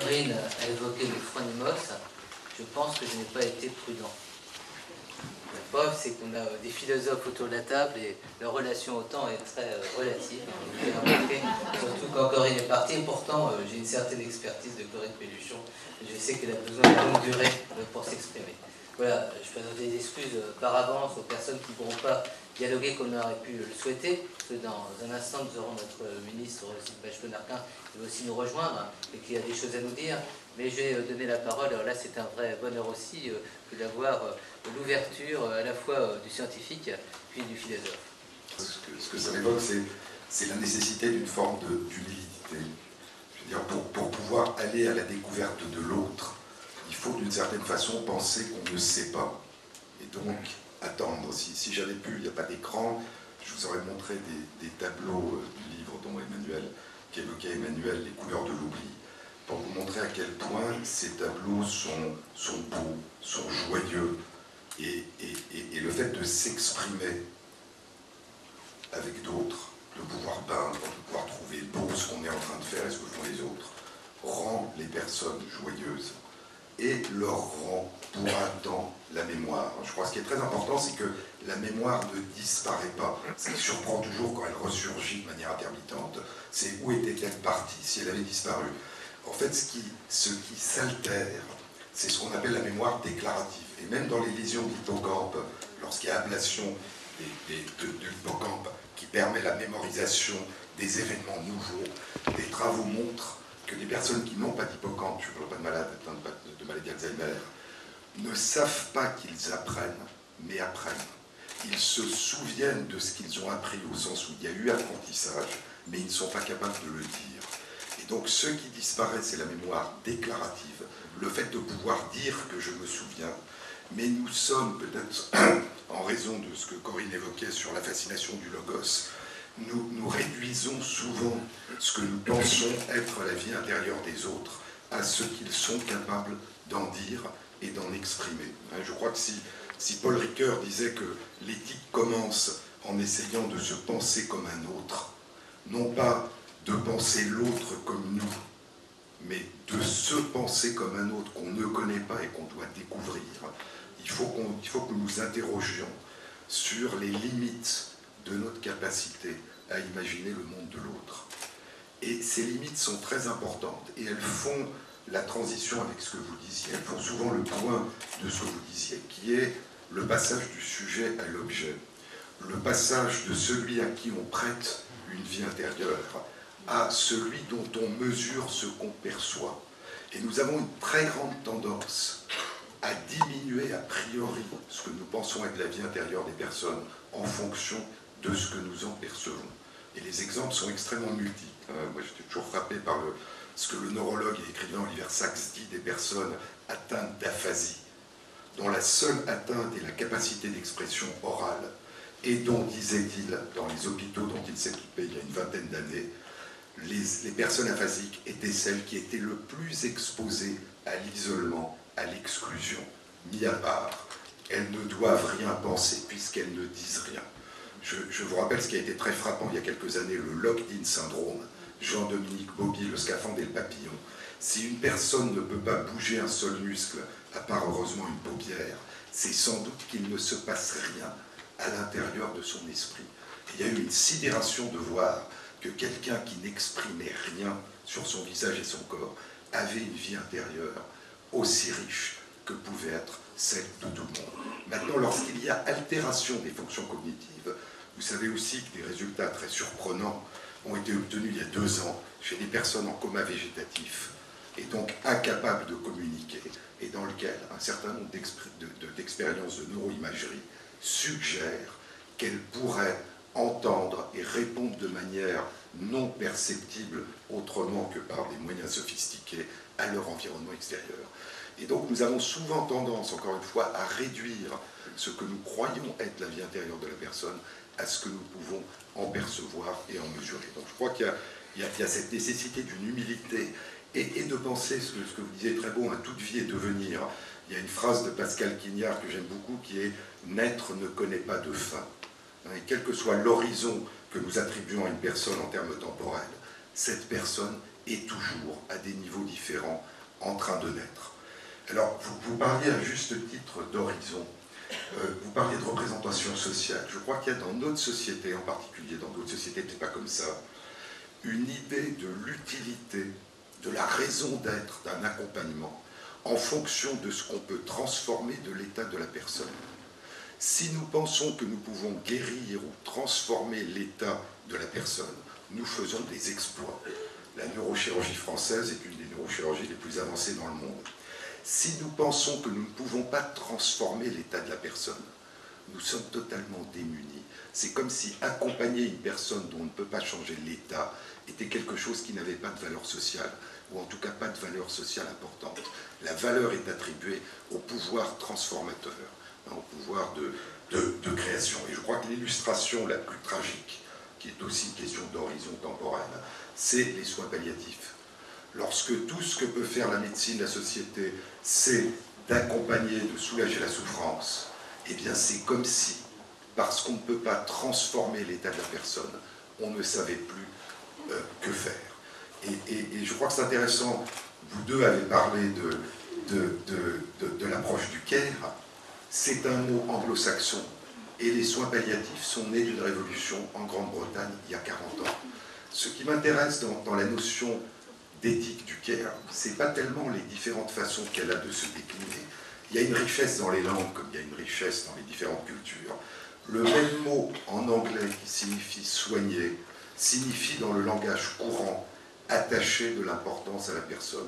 Corinne a évoqué les phronimos, je pense que je n'ai pas été prudent. La preuve, c'est qu'on a des philosophes autour de la table et leur relation au temps est très relative. Surtout quand Corinne est partie. Et pourtant, j'ai une certaine expertise de Corinne Pelluchon. Je sais qu'elle a besoin de longue durée pour s'exprimer. Voilà, je présente des excuses par avance aux personnes qui ne pourront pas dialoguer comme on aurait pu le souhaiter. Parce que dans un instant, nous aurons notre ministre, Sylvain Bachko-Narquin, qui va aussi nous rejoindre et qui a des choses à nous dire. Mais je vais donner la parole. Alors là, c'est un vrai bonheur aussi que d'avoir l'ouverture à la fois du scientifique puis du philosophe. Ce que ça évoque, c'est la nécessité d'une forme d'humilité. Je veux dire, pour pouvoir aller à la découverte de l'autre, il faut d'une certaine façon penser qu'on ne sait pas. Et donc, attendre. Si j'avais pu, il n'y a pas d'écran, je vous aurais montré des tableaux du livre qu'évoquait Emmanuel, Les couleurs de l'oubli, pour vous montrer à quel point ces tableaux sont beaux, sont joyeux. Et le fait de s'exprimer avec d'autres, de pouvoir peindre, de pouvoir trouver beau ce qu'on est en train de faire et ce que font les autres, rend les personnes joyeuses et leur rend pour un temps la mémoire. Je crois que ce qui est très important, c'est que la mémoire ne disparaît pas. Ce qui surprend toujours quand elle ressurgit de manière intermittente, c'est où était-elle partie, si elle avait disparu. En fait, ce qui s'altère, c'est ce qu'on appelle la mémoire déclarative. Et même dans les lésions de l'hippocampe, lorsqu'il y a ablation de l'hippocampe qui permet la mémorisation des événements nouveaux, des travaux montrent que les personnes qui n'ont pas d'hippocampe, je ne parle pas de malades atteints de maladie Alzheimer, ne savent pas qu'ils apprennent, mais apprennent. Ils se souviennent de ce qu'ils ont appris, au sens où il y a eu apprentissage, mais ils ne sont pas capables de le dire. Et donc ce qui disparaît, c'est la mémoire déclarative, le fait de pouvoir dire que je me souviens, mais nous sommes peut-être, en raison de ce que Corinne évoquait sur la fascination du logos, nous réduisons souvent ce que nous pensons être la vie intérieure des autres à ce qu'ils sont capables d'en dire et d'en exprimer. Je crois que si Paul Ricoeur disait que l'éthique commence en essayant de se penser comme un autre, non pas de penser l'autre comme nous, mais de se penser comme un autre qu'on ne connaît pas et qu'on doit découvrir, il faut que nous nous interrogions sur les limites de notre capacité à imaginer le monde de l'autre. Et ces limites sont très importantes et elles font la transition avec ce que vous disiez, elles font souvent le point de ce que vous disiez, qui est le passage du sujet à l'objet, le passage de celui à qui on prête une vie intérieure à celui dont on mesure ce qu'on perçoit. Et nous avons une très grande tendance à diminuer a priori ce que nous pensons être la vie intérieure des personnes en fonction de ce que nous en percevons. Et les exemples sont extrêmement multiples. Moi, j'étais toujours frappé par ce que le neurologue et écrivain Oliver Sacks dit des personnes atteintes d'aphasie, dont la seule atteinte est la capacité d'expression orale, et dont, disait-il, dans les hôpitaux dont il s'est occupé il y a une vingtaine d'années, les personnes aphasiques étaient celles qui étaient le plus exposées à l'isolement, à l'exclusion, mis à part. Elles ne doivent rien penser puisqu'elles ne disent rien. Je vous rappelle ce qui a été très frappant il y a quelques années, le locked-in syndrome, Jean-Dominique Bauby, le scaphandre et le papillon. Si une personne ne peut pas bouger un seul muscle, à part heureusement une paupière, c'est sans doute qu'il ne se passe rien à l'intérieur de son esprit. Il y a eu une sidération de voir que quelqu'un qui n'exprimait rien sur son visage et son corps avait une vie intérieure aussi riche que pouvait être celle de tout le monde. Maintenant, lorsqu'il y a altération des fonctions cognitives, vous savez aussi que des résultats très surprenants ont été obtenus il y a 2 ans chez des personnes en coma végétatif et donc incapables de communiquer et dans lequel un certain nombre d'expériences de neuroimagerie suggèrent qu'elles pourraient entendre et répondre de manière non perceptible autrement que par des moyens sophistiqués à leur environnement extérieur. Et donc nous avons souvent tendance, encore une fois, à réduire ce que nous croyons être la vie intérieure de la personne à ce que nous pouvons en percevoir et en mesurer. Donc je crois qu'il y a cette nécessité d'une humilité et de penser ce que vous disiez très beau, toute vie est devenir. Il y a une phrase de Pascal Quignard que j'aime beaucoup qui est « Naître ne connaît pas de fin ». Et quel que soit l'horizon que nous attribuons à une personne en termes temporels, cette personne est toujours à des niveaux différents en train de naître. Alors, vous parliez à juste titre d'horizon, vous parliez de représentation sociale. Je crois qu'il y a dans notre société, en particulier dans d'autres sociétés, peut-être pas comme ça, une idée de l'utilité, de la raison d'être d'un accompagnement en fonction de ce qu'on peut transformer de l'état de la personne. Si nous pensons que nous pouvons guérir ou transformer l'état de la personne, nous faisons des exploits. La neurochirurgie française est une des neurochirurgies les plus avancées dans le monde. Si nous pensons que nous ne pouvons pas transformer l'état de la personne, nous sommes totalement démunis. C'est comme si accompagner une personne dont on ne peut pas changer l'état était quelque chose qui n'avait pas de valeur sociale, ou en tout cas pas de valeur sociale importante. La valeur est attribuée au pouvoir transformateur, au pouvoir de création. Et je crois que l'illustration la plus tragique, qui est aussi une question d'horizon temporel, c'est les soins palliatifs. Lorsque tout ce que peut faire la médecine, la société, c'est d'accompagner, de soulager la souffrance, eh bien c'est comme si, parce qu'on ne peut pas transformer l'état de la personne, on ne savait plus que faire. Et je crois que c'est intéressant, vous deux avez parlé de l'approche du care, c'est un mot anglo-saxon, et les soins palliatifs sont nés d'une révolution en Grande-Bretagne il y a 40 ans. Ce qui m'intéresse dans la notion d'éthique du care, c'est pas tellement les différentes façons qu'elle a de se décliner. Il y a une richesse dans les langues, comme il y a une richesse dans les différentes cultures. Le même mot en anglais qui signifie soigner, signifie dans le langage courant attacher de l'importance à la personne.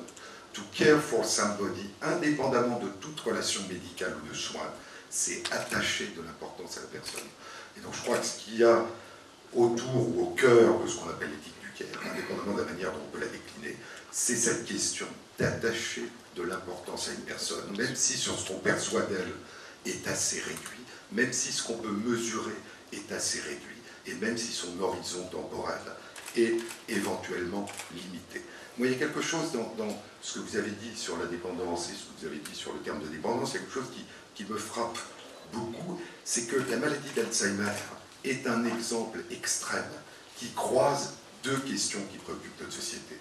To care for somebody, indépendamment de toute relation médicale ou de soins, c'est attacher de l'importance à la personne. Et donc je crois que ce qu'il y a autour ou au cœur de ce qu'on appelle l'éthique du care, indépendamment de la manière dont on peut la décliner, c'est cette question d'attacher de l'importance à une personne, même si ce qu'on perçoit d'elle est assez réduit, même si ce qu'on peut mesurer est assez réduit, et même si son horizon temporel est éventuellement limité. Moi, il y a quelque chose dans ce que vous avez dit sur la dépendance et ce que vous avez dit sur le terme de dépendance, il y a quelque chose qui me frappe beaucoup, c'est que la maladie d'Alzheimer est un exemple extrême qui croise deux questions qui préoccupent notre société.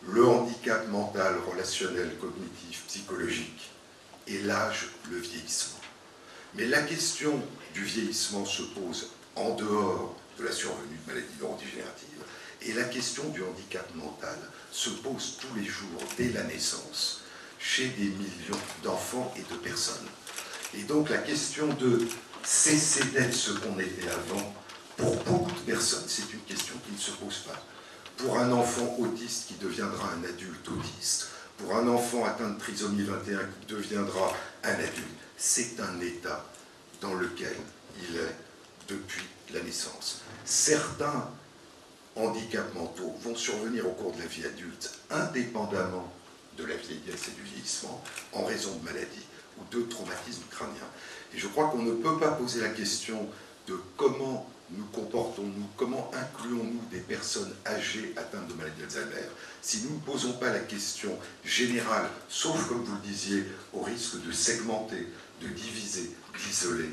Le handicap mental, relationnel, cognitif, psychologique, et l'âge, le vieillissement. Mais la question du vieillissement se pose en dehors de la survenue de maladies neurodégénératives, et la question du handicap mental se pose tous les jours, dès la naissance, chez des millions d'enfants et de personnes. Et donc la question de cesser d'être ce qu'on était avant, pour beaucoup de personnes, c'est une question qui ne se pose pas. Pour un enfant autiste qui deviendra un adulte autiste, pour un enfant atteint de trisomie 21 qui deviendra un adulte, c'est un état dans lequel il est depuis la naissance. Certains handicaps mentaux vont survenir au cours de la vie adulte, indépendamment de la vieillesse et du vieillissement, en raison de maladies ou de traumatismes crâniens. Et je crois qu'on ne peut pas poser la question de comment nous comportons-nous, comment incluons-nous des personnes âgées atteintes de maladie d'Alzheimer, si nous ne posons pas la question générale, sauf comme vous le disiez, au risque de segmenter, de diviser, d'isoler,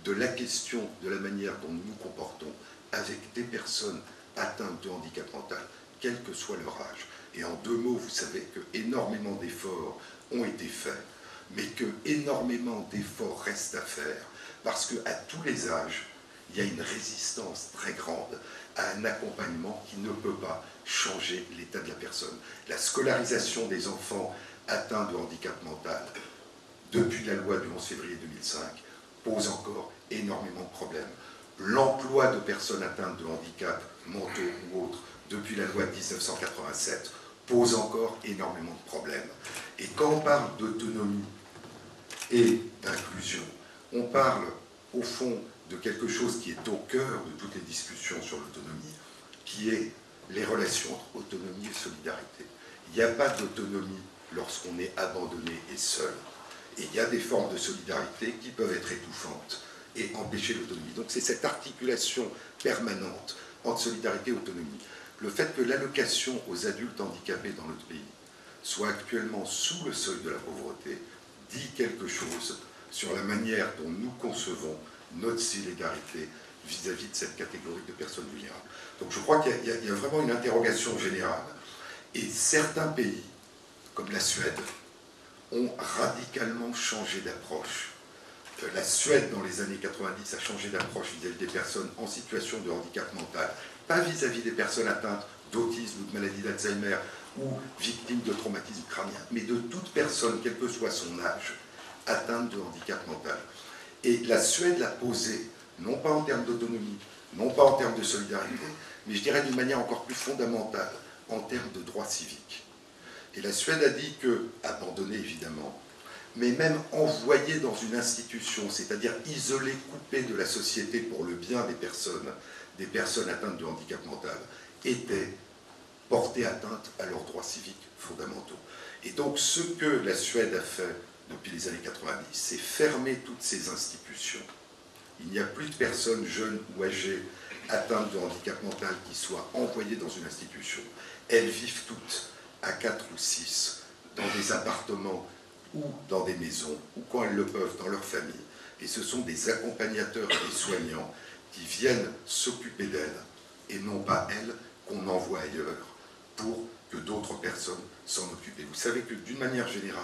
de la question de la manière dont nous nous comportons avec des personnes atteintes de handicap mental, quel que soit leur âge. Et en deux mots, vous savez que énormément d'efforts ont été faits, mais que énormément d'efforts restent à faire, parce qu'à tous les âges, il y a une résistance très grande à un accompagnement qui ne peut pas changer l'état de la personne. La scolarisation des enfants atteints de handicap mental, depuis la loi du 11 février 2005, pose encore énormément de problèmes. L'emploi de personnes atteintes de handicap mentaux ou autres, depuis la loi de 1987, pose encore énormément de problèmes. Et quand on parle d'autonomie et d'inclusion, on parle au fond de quelque chose qui est au cœur de toutes les discussions sur l'autonomie, qui est les relations entre autonomie et solidarité. Il n'y a pas d'autonomie lorsqu'on est abandonné et seul. Et il y a des formes de solidarité qui peuvent être étouffantes et empêcher l'autonomie. Donc c'est cette articulation permanente entre solidarité et autonomie. Le fait que l'allocation aux adultes handicapés dans notre pays soit actuellement sous le seuil de la pauvreté dit quelque chose sur la manière dont nous concevons notre solidarité vis-à-vis de cette catégorie de personnes vulnérables. Donc je crois qu'il y a vraiment une interrogation générale. Et certains pays, comme la Suède, ont radicalement changé d'approche. La Suède, dans les années 90, a changé d'approche vis-à-vis des personnes en situation de handicap mental, pas vis-à-vis des personnes atteintes d'autisme ou de maladie d'Alzheimer ou victimes de traumatisme crânien, mais de toute personne, quel que soit son âge, atteinte de handicap mental. Et la Suède l'a posé, non pas en termes d'autonomie, non pas en termes de solidarité, mais je dirais d'une manière encore plus fondamentale, en termes de droits civiques. Et la Suède a dit que, abandonné évidemment, mais même envoyé dans une institution, c'est-à-dire isolé, coupé de la société pour le bien des personnes atteintes de handicap mental, étaient portés atteinte à leurs droits civiques fondamentaux. Et donc ce que la Suède a fait depuis les années 90, c'est fermer toutes ces institutions. Il n'y a plus de personnes jeunes ou âgées atteintes de handicap mental qui soient envoyées dans une institution. Elles vivent toutes à 4 ou 6 dans des appartements ou dans des maisons, ou quand elles le peuvent, dans leur famille. Et ce sont des accompagnateurs et des soignants qui viennent s'occuper d'elles, et non pas elles qu'on envoie ailleurs pour que d'autres personnes s'en occupent. Et vous savez que d'une manière générale,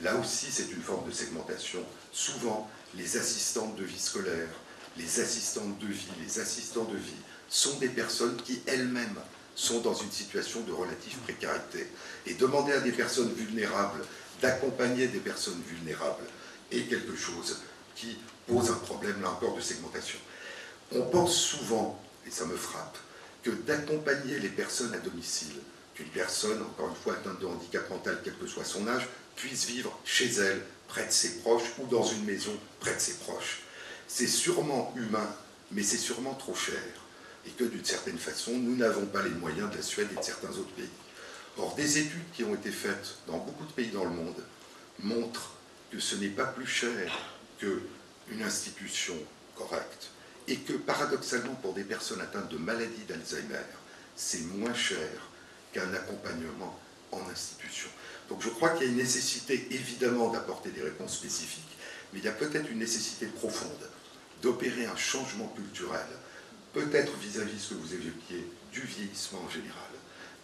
là aussi c'est une forme de segmentation. Souvent, les assistantes de vie scolaire, les assistantes de vie, les assistants de vie sont des personnes qui elles-mêmes sont dans une situation de relative précarité. Et demander à des personnes vulnérables d'accompagner des personnes vulnérables est quelque chose qui pose un problème, là encore, de segmentation. On pense souvent, et ça me frappe, que d'accompagner les personnes à domicile, qu'une personne, encore une fois, atteinte de handicap mental, quel que soit son âge, puisse vivre chez elle, près de ses proches, ou dans une maison près de ses proches. C'est sûrement humain, mais c'est sûrement trop cher. Et que, d'une certaine façon, nous n'avons pas les moyens de la Suède et de certains autres pays. Or, des études qui ont été faites dans beaucoup de pays dans le monde montrent que ce n'est pas plus cher qu'une institution correcte et que, paradoxalement, pour des personnes atteintes de maladie d'Alzheimer, c'est moins cher qu'un accompagnement en institution. Donc je crois qu'il y a une nécessité, évidemment, d'apporter des réponses spécifiques, mais il y a peut-être une nécessité profonde d'opérer un changement culturel, peut-être vis-à-vis de ce que vous évoquiez, du vieillissement en général,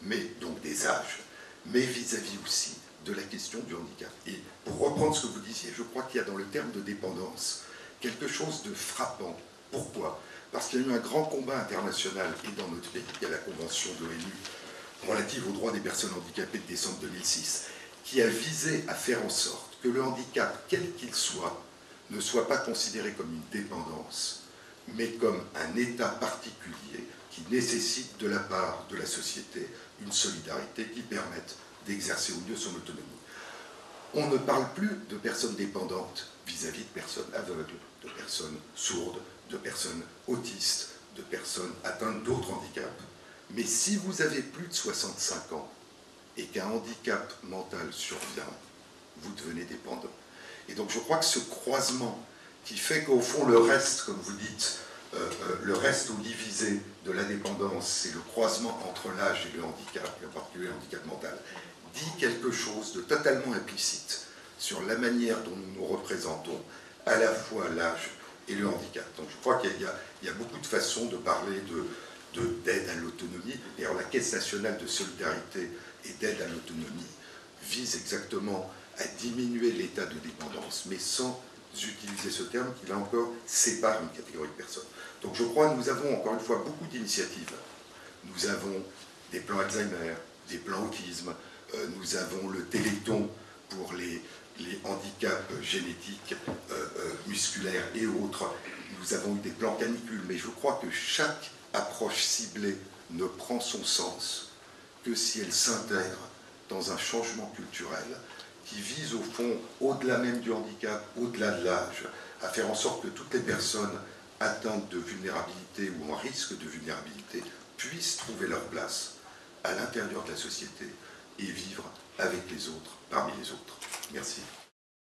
mais donc des âges, mais vis-à-vis aussi de la question du handicap. Et pour reprendre ce que vous disiez, je crois qu'il y a dans le terme de dépendance quelque chose de frappant. Pourquoi? Parce qu'il y a eu un grand combat international, et dans notre pays, il y a la Convention de l'ONU relative aux droits des personnes handicapées de décembre 2006, qui a visé à faire en sorte que le handicap, quel qu'il soit, ne soit pas considéré comme une dépendance, mais comme un état particulier qui nécessite de la part de la société une solidarité qui permette d'exercer au mieux son autonomie. On ne parle plus de personnes dépendantes vis-à-vis de personnes aveugles, de personnes sourdes, de personnes autistes, de personnes atteintes d'autres handicaps. Mais si vous avez plus de 65 ans et qu'un handicap mental survient, vous devenez dépendant. Et donc je crois que ce croisement qui fait qu'au fond le reste, comme vous dites, le reste ou divisé de la dépendance, c'est le croisement entre l'âge et le handicap, et en particulier le handicap mental, dit quelque chose de totalement implicite sur la manière dont nous nous représentons à la fois l'âge et le handicap. Donc je crois qu'il y a beaucoup de façons de parler d'aide à l'autonomie. Et alors la Caisse nationale de solidarité et d'aide à l'autonomie vise exactement à diminuer l'état de dépendance, mais sans utiliser ce terme qui, là encore, sépare une catégorie de personnes. Donc je crois que nous avons, encore une fois, beaucoup d'initiatives. Nous avons des plans Alzheimer, des plans autisme, nous avons le Téléthon pour les handicaps génétiques, musculaires et autres. Nous avons eu des plans canicules, mais je crois que chaque approche ciblée ne prend son sens que si elle s'intègre dans un changement culturel qui vise au fond, au-delà même du handicap, au-delà de l'âge, à faire en sorte que toutes les personnes atteintes de vulnérabilité ou en risque de vulnérabilité puissent trouver leur place à l'intérieur de la société et vivre avec les autres, parmi les autres. Merci.